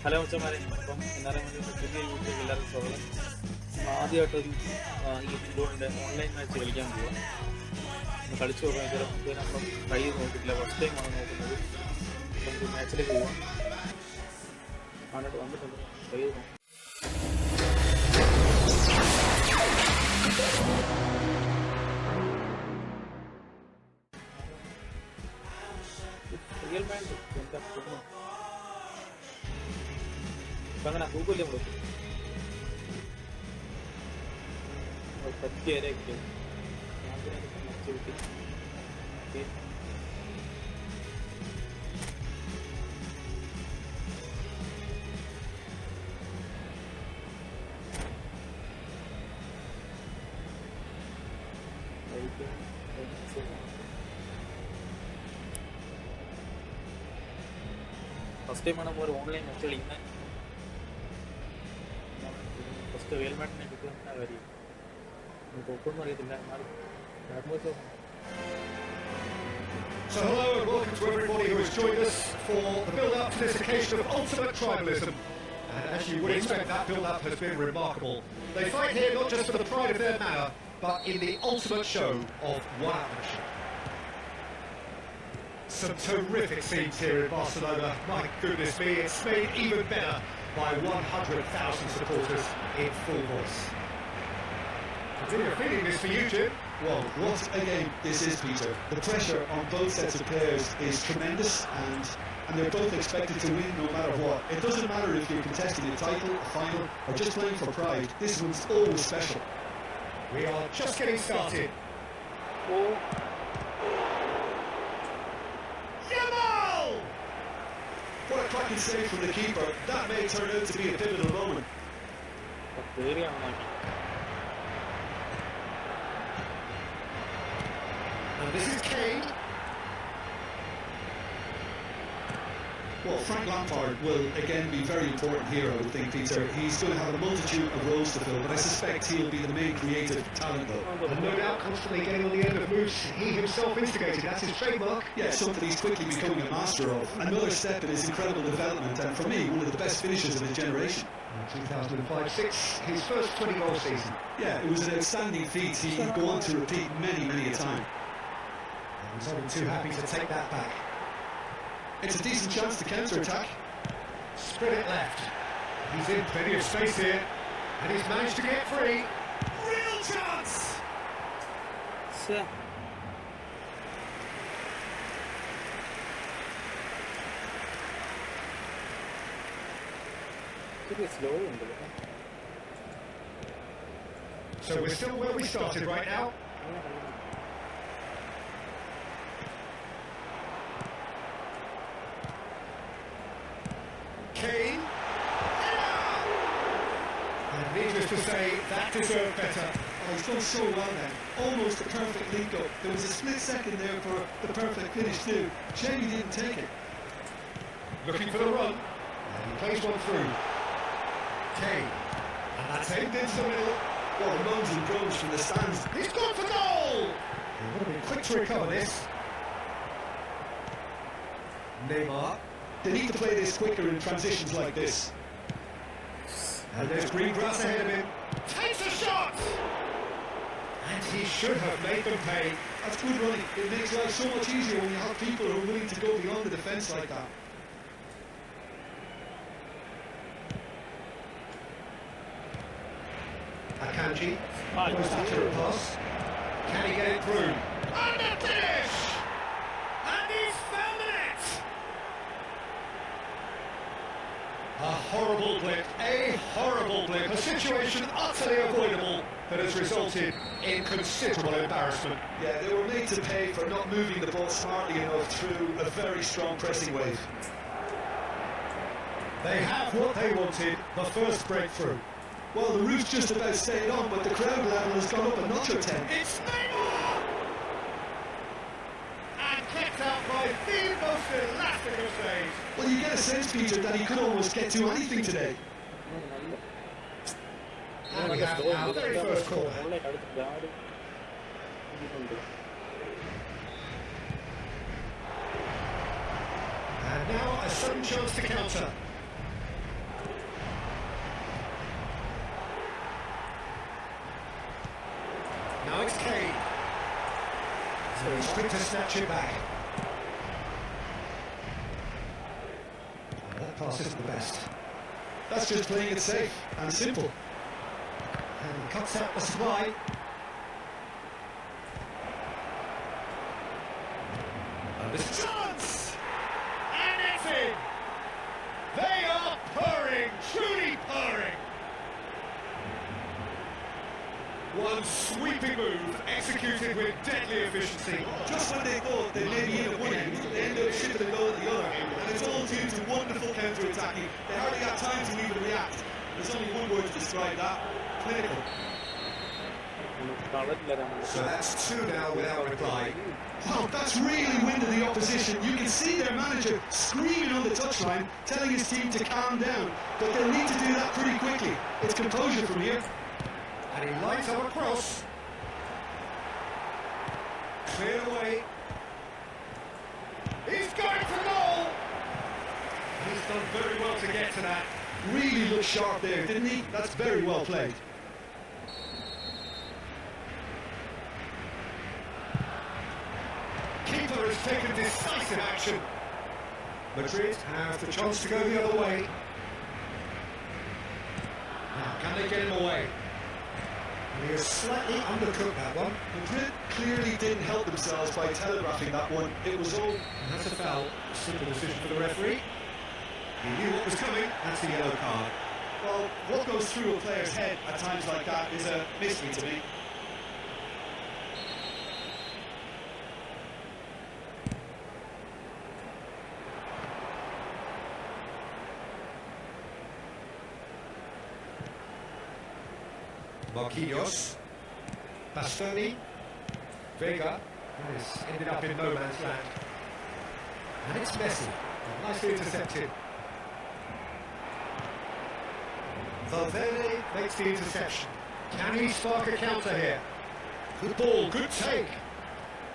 Hello മച്ചന്മാരെ, അപ്പം എന്നാലും പുതിയ യൂട്യൂബ് എല്ലാവർക്കും സ്വാഗതം. ആദ്യമായിട്ടൊരു ഈ ഫുട്ബോളിൻ്റെ ഓൺലൈൻ മാച്ച് കളിക്കാൻ പോവുക. ഒന്ന് കളിച്ചു നോക്കാൻ ചില മുമ്പ് നമ്മൾ ട്രൈ ചെയ്ത് നോക്കിയിട്ടില്ല, ഫസ്റ്റ് ടൈമാണ് നോക്കുന്നത്. നമുക്ക് മാച്ചിലേക്ക് പോവാം. ആയിട്ട് വന്നിട്ടുണ്ട്, ട്രൈ ചെയ്ത് നോക്കാം. റിയൽ മാച്ച് എന്താ തോന്നുന്നു? ഇപ്പം അങ്ങനെ ഗൂഗിളിൽ കൊടുക്കും പറ്റിയാരെ കിട്ടും. ഫസ്റ്റ് ടൈമാണ് നമ്മൾ ഒരു ഓൺലൈൻ മാച്ച് കളിക്കുന്നത്. ഫസ്റ്റ് റിയൽ മാച്ചിനെ കിട്ടുന്ന കാര്യം നോക്കൊന്നും അറിയത്തില്ല, എന്നാലും So hello and welcome to everybody who has joined us for the build-up to this occasion of ultimate tribalism. And as you would expect, that build-up has been remarkable. They fight here not just for the pride of their manor, but in the ultimate show of one-upmanship. Some terrific scenes here in Barcelona. My goodness me, it's made even better by 100,000 supporters in full voice. Continue feeling this for you, Jim. Well, what a game this is, Peter. The pressure on both sets of players is tremendous, and they're both expected to win no matter what. It doesn't matter if you're contesting a title, a final, or just playing for pride. This one's always special. We are just getting started. Yamal! What a cracking save from the keeper. That may turn out to be a pivotal moment. And this is Kane. Well, Frank Lampard will again be very important here, I would think, Peter. He's going to have a multitude of roles to fill, but I suspect he'll be the main creative talent, though. And no doubt constantly getting on the end of moves he himself instigated. That's his trademark. Yeah, something he's quickly becoming a master of. Another step in his incredible development, and for me, one of the best finishers of his generation. 2005-06, his first 20-goal season. Yeah, it was an outstanding feat he'd go on to repeat many, many a time. He's only too happy to take that back. It's a decent chance to counter-attack. Spread it left. He's in plenty of space here, and he's managed to get free. Real chance! So we're still where we started right now. Kane. And needless to say, that deserved better. Oh, he's done so well then. Almost a perfect link-up. There was a split second there for the perfect finish too. Shame he didn't take it. Looking for the run. And he plays one through. Kane. And that's aimed into the middle. Well, the moans and groans from the stands. He's gone for goal! He would have been quick to recover this. Neymar. They need to play this quicker in transitions like this. And there's green grass ahead of him. Takes a shot! And he should have made them pay. That's good running. It makes life so much easier when you have people who are willing to go beyond the defence like that. Akanji. Goes after a pass. Can he get it through? And a finish! And he's found the net! A horrible blip, a situation utterly avoidable that has resulted in considerable embarrassment. Yeah, they were made to pay for not moving the ball smartly enough through a very strong pressing wave. They have what they wanted, the first breakthrough. Well, the roof's just about stayed on, but the crowd level has gone up a notch or 10. It's Neymar! And kept out by the most elastic of saves. Well, you get a sense, Peter, that he could almost get to anything today. And we have our very first corner. And now a sudden chance to counter. it's Kane. So he's quick to snatch it back. That pass isn't the best. That's just playing it safe and simple. And he cuts out the supply. And this is Chance! And it's in! They are purring, truly purring. One sweeping move, executed with deadly efficiency. Just when they thought they may be in at one end, they end up shipping the goal at the other. And it's all due to wonderful counter-attacking. They hardly got time to even react. There's only one word to describe that: clinical. So that's 2 now without reply. Wow, that's really winded the opposition. You can see their manager screaming on the touchline, telling his team to calm down. But they'll need to do that pretty quickly. It's composure from here. And he lights up a cross. Cleared away. He's going for goal! He's done very well to get to that. Really looked sharp there, didn't he? That's very well played. Keeper has taken decisive action. Madrid have the chance to go the other way. Now, can they get him away? And he has slightly undercooked that one. Madrid clearly didn't help themselves by telegraphing that one. It was all... And that's a foul. Simple decision for the referee. He knew what was coming. That's a yellow card. Well, what goes through a player's head at times like that is a mystery to me. Marquinhos, Bastoni, Vega, and it's ended up in no man's land. And it's Messi, nicely intercepted. Valverde makes the interception. Can he spark a counter here? Good ball, good take.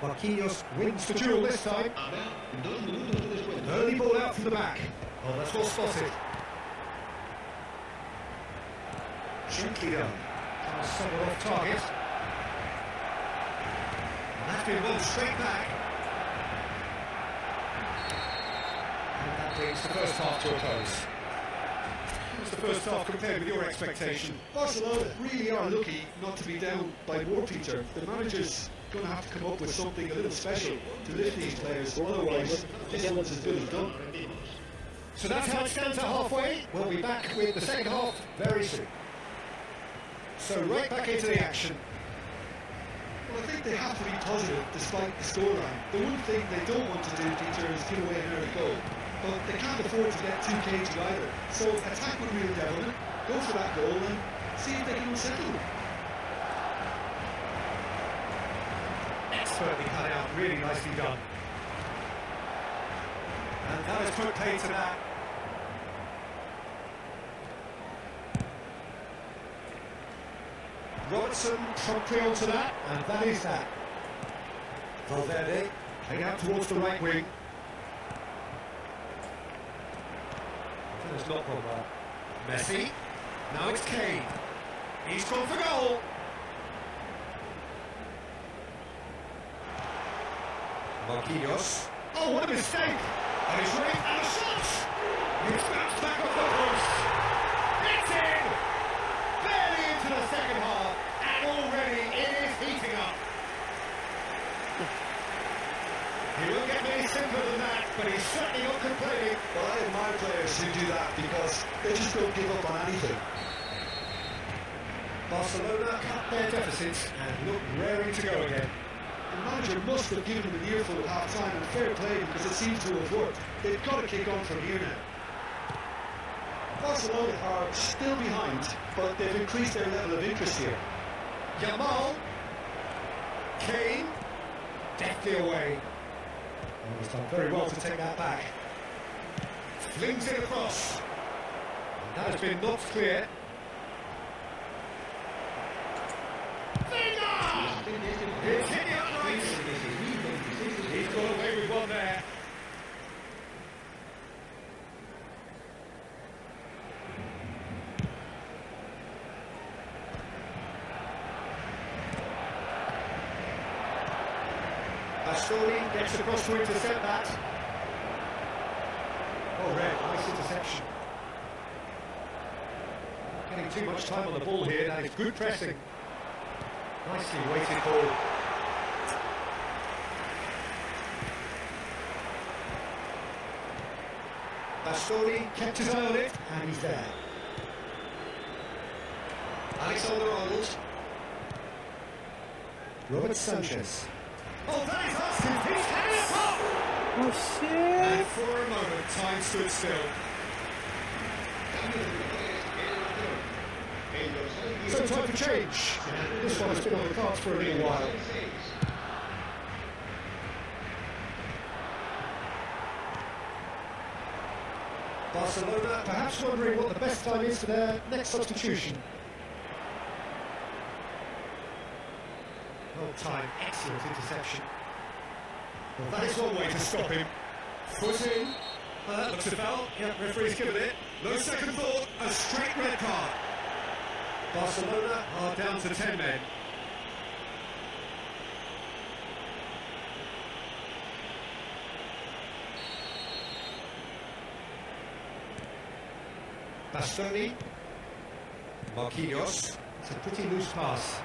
Marquinhos wins the duel this time. Early ball out from the back. Oh, that's well spotted. Gently done. Somewhat off target. And that's been won straight back. And that brings the first half to a close. How's the first half compared with your expectation? Barcelona really are lucky not to be down by more, Peter. The manager's going to have to come up with something a little special to lift these players, otherwise this one's as good as done. So that's how it stands at halfway. We'll be back with the second half very soon. So right back into the action. Well, I think they have to be positive despite the scoreline. The one thing they don't want to do, Peter, is give away an early goal. But they can't afford to get too cagey either. So attack with real devilment, go for that goal and see if they can unsettle them. Expertly cut out, really nicely done. And that is put paid to that. Robertson promptly onto that, and that is that. Valverde played out towards the right wing. That's not gone well. Messi, now it's Kane. He's gone for goal. Marquinhos. Oh, what a mistake! And he's right, and the shot! He's bounced back off the post. It's in! Barely into the second half, and already it is heating up. He won't get any simpler than that, but he's certainly not complaining. Well, I admire players who do that because they just don't give up on anything. Barcelona cut their deficits and look raring to go again. The manager must have given them an earful at half-time, and fair play because it seems to have worked. They've got to kick on from here now. Barcelona are still behind, but they've increased their level of interest here. Yamal, Kane, deftly away. Oh, he's done very well to take that back. Flings it across. And that has been knocked clear. It's hit the upright. He's got away with one there. Bastoni gets across to intercept that. Oh, Red, nice interception. Getting too much time on the ball here, that is good pressing. Nicely weighted ball. Bastoni kept his eye on it, and he's there. Alexander-Arnold. Robert Sanchez. Oh, that is asking. He's had it up! Oh shit! And for a moment, time stood still. So time for change. This one has been on the cards for a little while. Barcelona perhaps wondering what the best time is for their next substitution. Well timed, excellent interception. Well, that is one way to stop him. Foot in. That looks a foul. Yeah, referee's given it. No second thought, a straight red card. Barcelona are down to 10 men. Bastoni. Marquinhos. It's a pretty loose pass.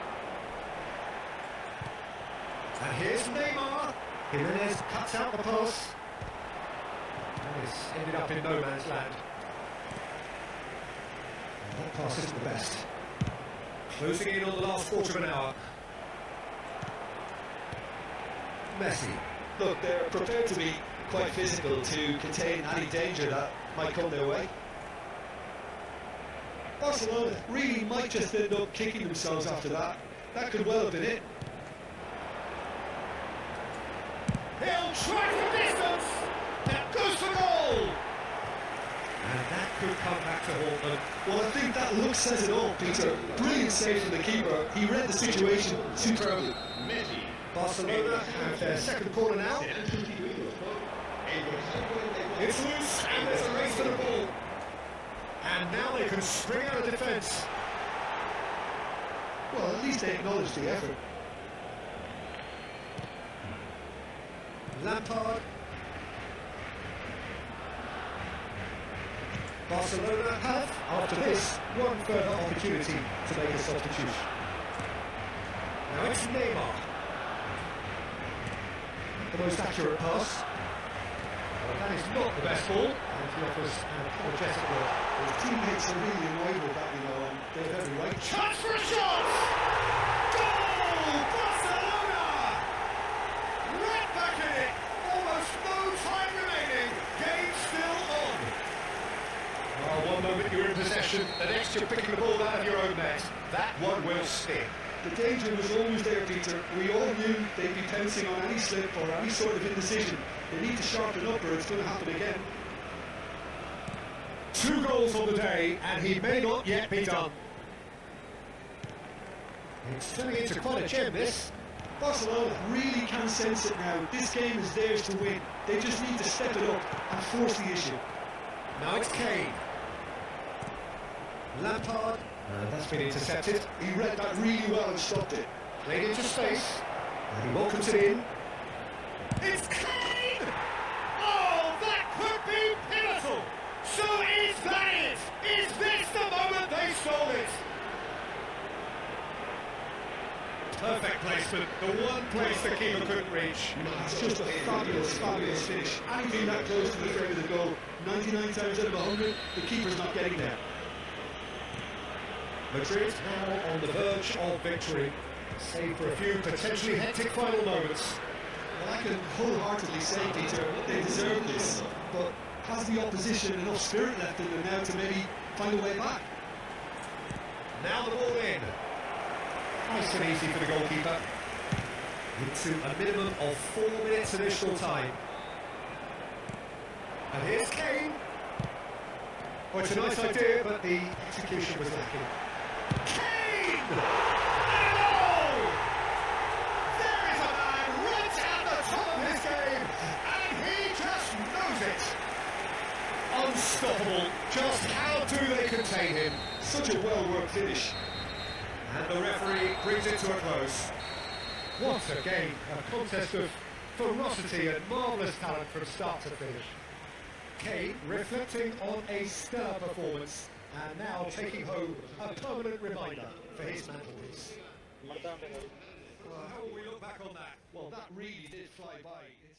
And here's Neymar. Jimenez cuts out the pass. And it's ended up in no man's land. And that pass isn't the best. Closing in on the last quarter of an hour. Messi. Look, they're prepared to be quite physical to contain any danger that might come their way. Barcelona really might just end up kicking themselves after that. That could well have been it. He'll try for distance. That goes for goal. And that could come back to haunt them. Well, I think that look says it all, Peter. Brilliant save from the keeper. He read the situation superbly. Barcelona have their second corner now. It's loose and there's a race for the ball. And now they can spring out of defence. Well, at least they acknowledge the effort. Lampard. Barcelona have, after this, one further opportunity to make a substitution. Now it's Neymar. The most accurate pass. Well, that is not the best ball, and he offers an apologetic look. His teammates are really annoyed with that, you know, and they have every right. Chance for a shot! Goal! Barcelona! Right back in it! Almost no time remaining. Game still on. Oh, one moment you're in possession, the next you're picking the ball out of your own net. That one will sting. The danger was always there, Peter. We all knew they'd be pouncing on any slip or any sort of indecision. They need to sharpen up or it's going to happen again. 2 goals on the day, and he may not yet be done. It's turning into quite a gem, this. Barcelona really can sense it now. This game is theirs to win. They just need to step it up and force the issue. Now it's Kane. Lampard. That's been intercepted. He read that really well and stopped it. Played into space. And he welcomes it in. It's Kane! Oh, that could be pivotal! So is that it? Is this the moment they stole it? Perfect placement, the one place the keeper couldn't reach. It's just a fabulous, fabulous finish. Anything that close to the frame of the goal, 99 times out of 100, the keeper's not getting there. Madrid now on the verge of victory, save for a few potentially hectic final moments. Well, I can wholeheartedly say, Peter, they deserve this, but has the opposition enough spirit left in them now to maybe find a way back? Now the ball in. Nice and easy for the goalkeeper. Into a minimum of 4 minutes additional time. And here's Kane. Well, it's a nice idea, but the execution was lacking. Kane! And oh! There is a man right at the top of his game, and he just knows it. Unstoppable. Just how do they contain him? Such a well-worked finish. And the referee brings it to a close. What a game, a contest of ferocity and marvellous talent from start to finish. Kane reflecting on a stellar performance and now taking home a permanent reminder for his mantelpiece. അടുത്ത Well, how will we look back on that? Well, that really did fly by.